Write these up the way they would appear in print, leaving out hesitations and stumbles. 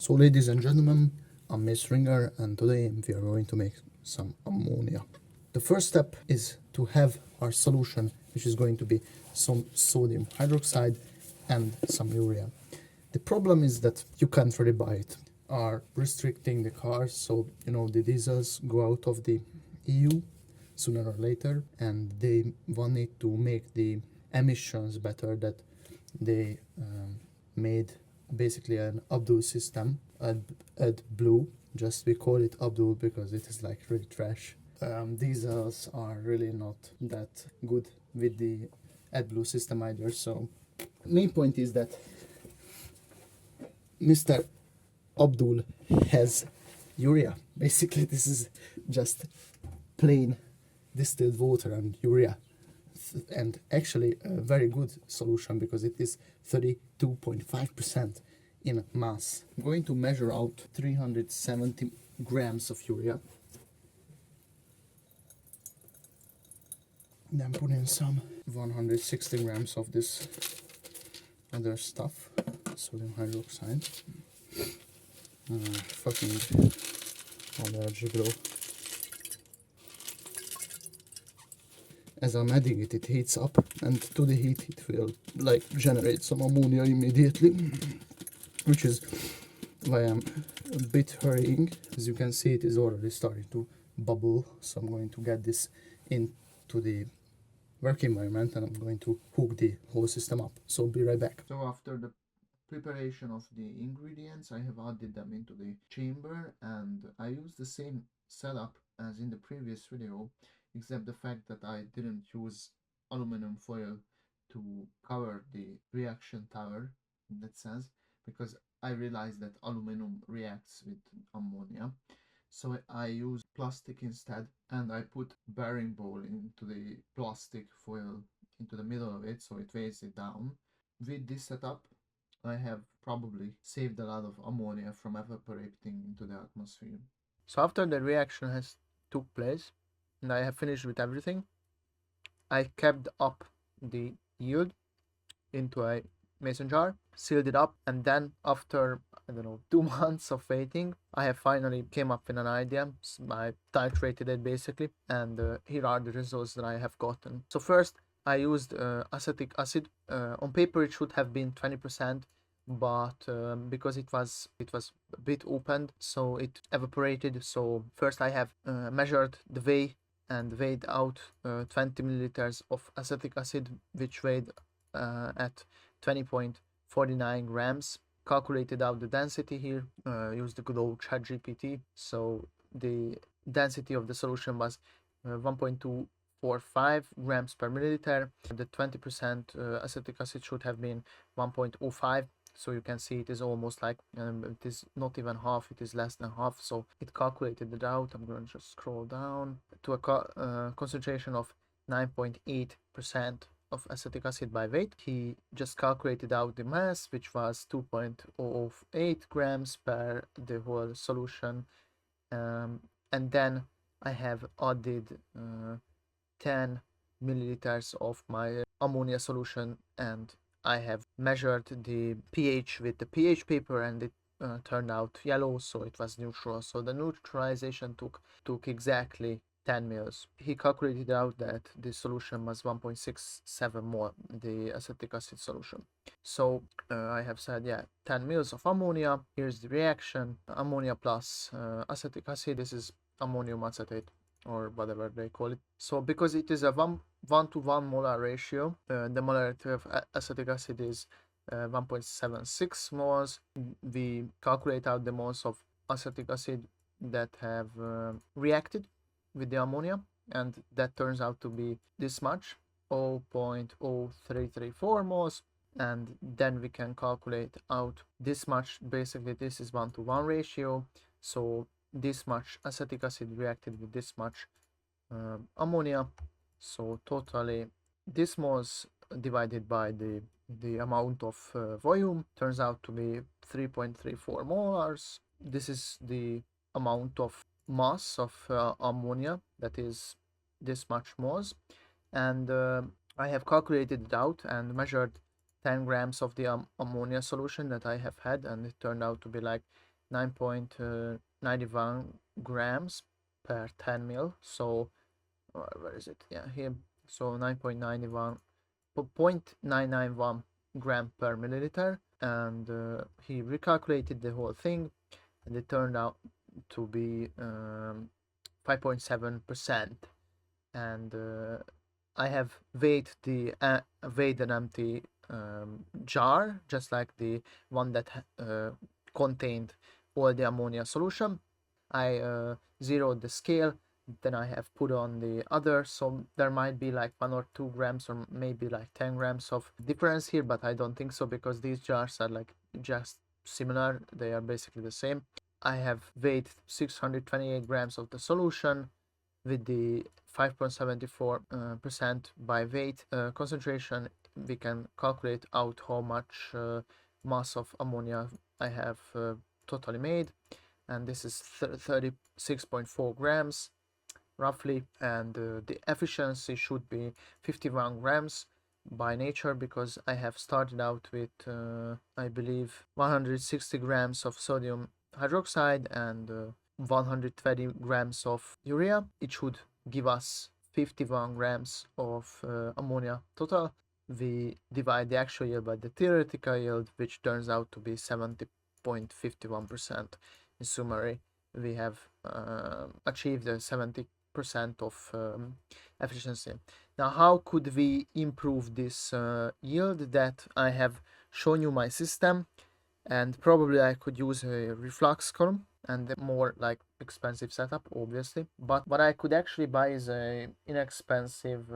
So ladies and gentlemen, I'm Miss Ringer and today we are going to make some ammonia. The first step is to have our solution, which is going to be some sodium hydroxide and some urea. The problem is that you can't really buy it. Are restricting the cars, so the diesels go out of the EU sooner or later, and they wanted to make the emissions better, that they made basically an Abdul system, AdBlue. Just we call it Abdul because it is like really trash. Diesels are really not that good with the AdBlue system either. So main point is that Mr. Abdul has urea. Basically, this is just plain distilled water and urea, and actually a very good solution because it is 32.5% in mass. I'm going to measure out 370 grams of urea, then put in some 160 grams of this other stuff, sodium hydroxide. Fucking allergy, bro. As I'm adding it, it heats up, and to the heat it will like generate some ammonia immediately, which is why I'm a bit hurrying. As you can see, it is already starting to bubble, so I'm going to get this into the work environment and I'm going to hook the whole system up. So be right back. So after the preparation of the ingredients, I have added them into the chamber, and I use the same setup as in the previous video, except the fact that I didn't use aluminum foil to cover the reaction tower in that sense, because I realized that aluminum reacts with ammonia. So I use plastic instead, and I put bearing bowl into the plastic foil into the middle of it so it weighs it down. With this setup, I have probably saved a lot of ammonia from evaporating into the atmosphere. So after the reaction has took place and I have finished with everything, I kept up the yield into a mason jar, sealed it up, and then after, I don't know, 2 months of waiting, I have finally came up with an idea. I titrated it basically, and here are the results that I have gotten. So first, I used acetic acid. On paper it should have been 20%, but because it was a bit opened, so it evaporated. So first I have measured the weigh and weighed out 20 milliliters of acetic acid, which weighed at 20.49 grams. Calculated out the density here, used the good old ChatGPT. So the density of the solution was 1.245 grams per milliliter. The 20% acetic acid should have been 1.05. So you can see it is almost like, it is not even half, it is less than half. So it calculated it out. I'm going to just scroll down to a concentration of 9.8% of acetic acid by weight. He just calculated out the mass, which was 2.008 grams per the whole solution. And then I have added 10 milliliters of my ammonia solution, and I have measured the pH with the pH paper, and it turned out yellow, so it was neutral. So the neutralization took exactly 10 mils. He calculated out that the solution was 1.67 mol, the acetic acid solution. So I have said, yeah, 10 mils of ammonia. Here's the reaction: ammonia plus acetic acid. This is ammonium acetate, or whatever they call it. So because it is a 1:1 molar ratio, the molarity of acetic acid is 1.76 moles. We calculate out the moles of acetic acid that have reacted with the ammonia, and that turns out to be this much, 0.0334 moles. And then we can calculate out this much. Basically this is 1:1 ratio, so this much acetic acid reacted with this much ammonia. So totally this moles divided by the amount of volume turns out to be 3.34 molars. This is the amount of mass of ammonia, that is this much moles. And I have calculated it out and measured 10 grams of the ammonia solution that I have had, and it turned out to be like 9.91 grams per 10 mil. So where is it? Yeah, here. So 0.991 gram per milliliter, and he recalculated the whole thing, and it turned out to be 5.7%. And I have weighed an empty jar, just like the one that contained all the ammonia solution. I zeroed the scale, then I have put on the other, so there might be like 1 or 2 grams or maybe like 10 grams of difference here, but I don't think so because these jars are like just similar, they are basically the same. I have weighed 628 grams of the solution with the 5.74% by weight concentration. We can calculate out how much mass of ammonia I have totally made, and this is 36.4 grams roughly, and the efficiency should be 51 grams by nature, because I have started out with I believe 160 grams of sodium hydroxide and 120 grams of urea. It should give us 51 grams of ammonia total. We divide the actual yield by the theoretical yield, which turns out to be 70.51%. In summary, we have achieved a 70% of efficiency. Now, how could we improve this yield? That I have shown you my system, and probably I could use a reflux column and a more like expensive setup, obviously. But what I could actually buy is a inexpensive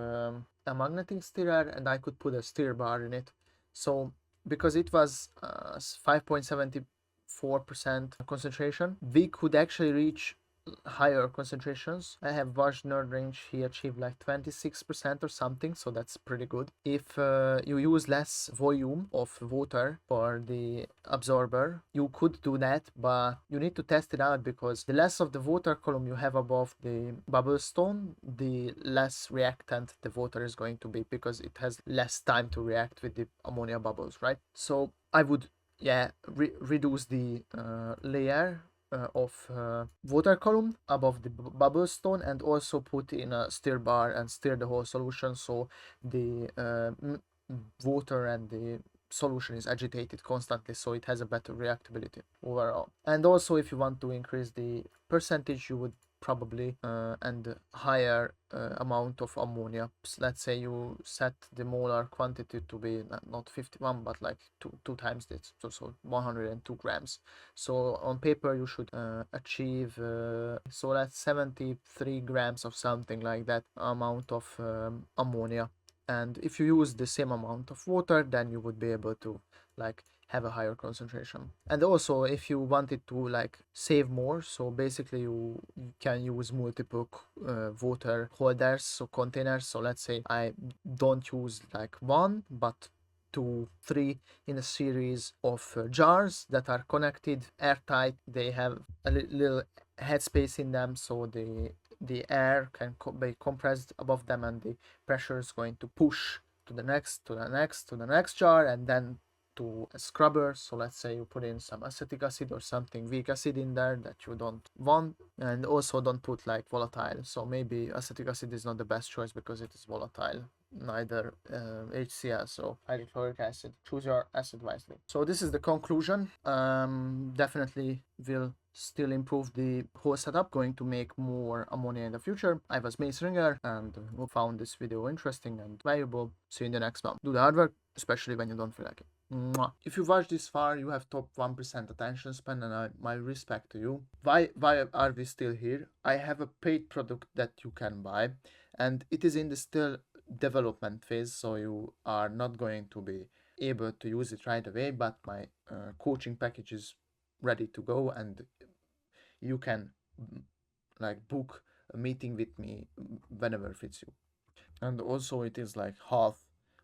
a magnetic stirrer, and I could put a stir bar in it. So because it was 5.74% concentration, we could actually reach higher concentrations. I have watched Nerd Range, he achieved like 26% or something, so that's pretty good. If you use less volume of water for the absorber, you could do that, but you need to test it out, because the less of the water column you have above the bubble stone, the less reactant the water is going to be, because it has less time to react with the ammonia bubbles, right? So I would, yeah, reduce the layer of water column above the bubble stone, and also put in a stir bar and stir the whole solution, so the water and the solution is agitated constantly, so it has a better reactability overall. And also, if you want to increase the percentage, you would probably and higher amount of ammonia. Let's say you set the molar quantity to be not 51 but like two times this, so 102 grams. So on paper you should achieve so that's 73 grams of something like that amount of ammonia. And if you use the same amount of water, then you would be able to like have a higher concentration. And also, if you wanted to like save more, so basically you can use multiple water holders, so containers. So let's say I don't use like one but 2, 3 in a series of jars that are connected airtight. They have a little headspace in them, so the air can be compressed above them, and the pressure is going to push to the next, to the next, to the next jar, and then to a scrubber. So let's say you put in some acetic acid or something weak acid in there that you don't want, and also don't put like volatile. So maybe acetic acid is not the best choice because it is volatile. Neither HCl, or hydrochloric acid. Choose your acid wisely. So this is the conclusion. Definitely will still improve the whole setup, going to make more ammonia in the future. I was Mace Ringer, and who found this video interesting and valuable. See you in the next one. Do the hard work, especially when you don't feel like it. Mwah. If you watched this far, you have top 1% attention span, and my respect to you. Why are we still here? I have a paid product that you can buy, and it is in the still development phase, so you are not going to be able to use it right away, but my coaching package is ready to go, and you can like book a meeting with me whenever fits you. And also it is like half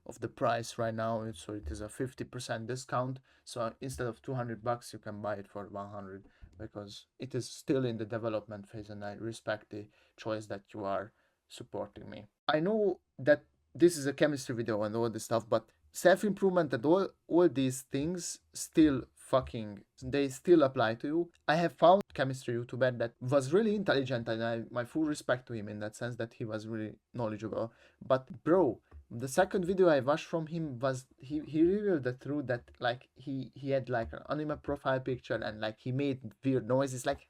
of the price right now, so it is a 50% discount. So instead of 200 bucks, you can buy it for 100, because it is still in the development phase, and I respect the choice that you are supporting me. I know that this is a chemistry video and all this stuff, but self-improvement and all these things still fucking, they still apply to you. I have found chemistry YouTuber that was really intelligent, and my full respect to him in that sense that he was really knowledgeable. But bro, the second video I watched from him was he revealed the truth that like he had like an anime profile picture, and like he made weird noises like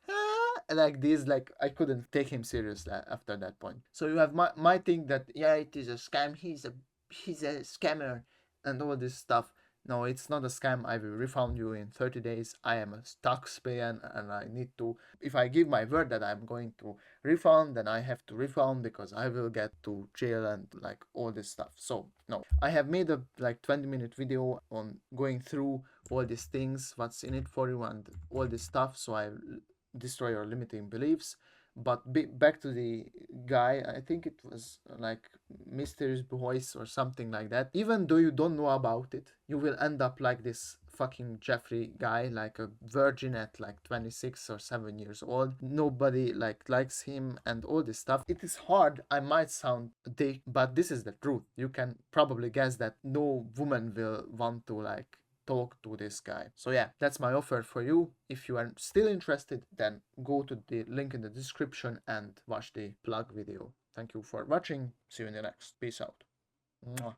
like this. Like I couldn't take him seriously after that point. So you have my thing that yeah, it is a scam, he's a scammer and all this stuff. No, it's not a scam. I will refund you in 30 days. I am a taxpayer and I need to, if I give my word that I'm going to refund, then I have to refund because I will get to jail and like all this stuff. So no, I have made a like 20-minute video on going through all these things, what's in it for you and all this stuff. So I destroy your limiting beliefs. But back to the guy, I think it was like mysterious voice or something like that. Even though you don't know about it, you will end up like this fucking Jeffrey guy, like a virgin at like 26 or 7 years old. Nobody like likes him and all this stuff. It is hard. I might sound a dick, but this is the truth. You can probably guess that no woman will want to like talk to this guy. So yeah, that's my offer for you. If you are still interested, then go to the link in the description and watch the plug video. Thank you for watching. See you in the next. Peace out. Mwah.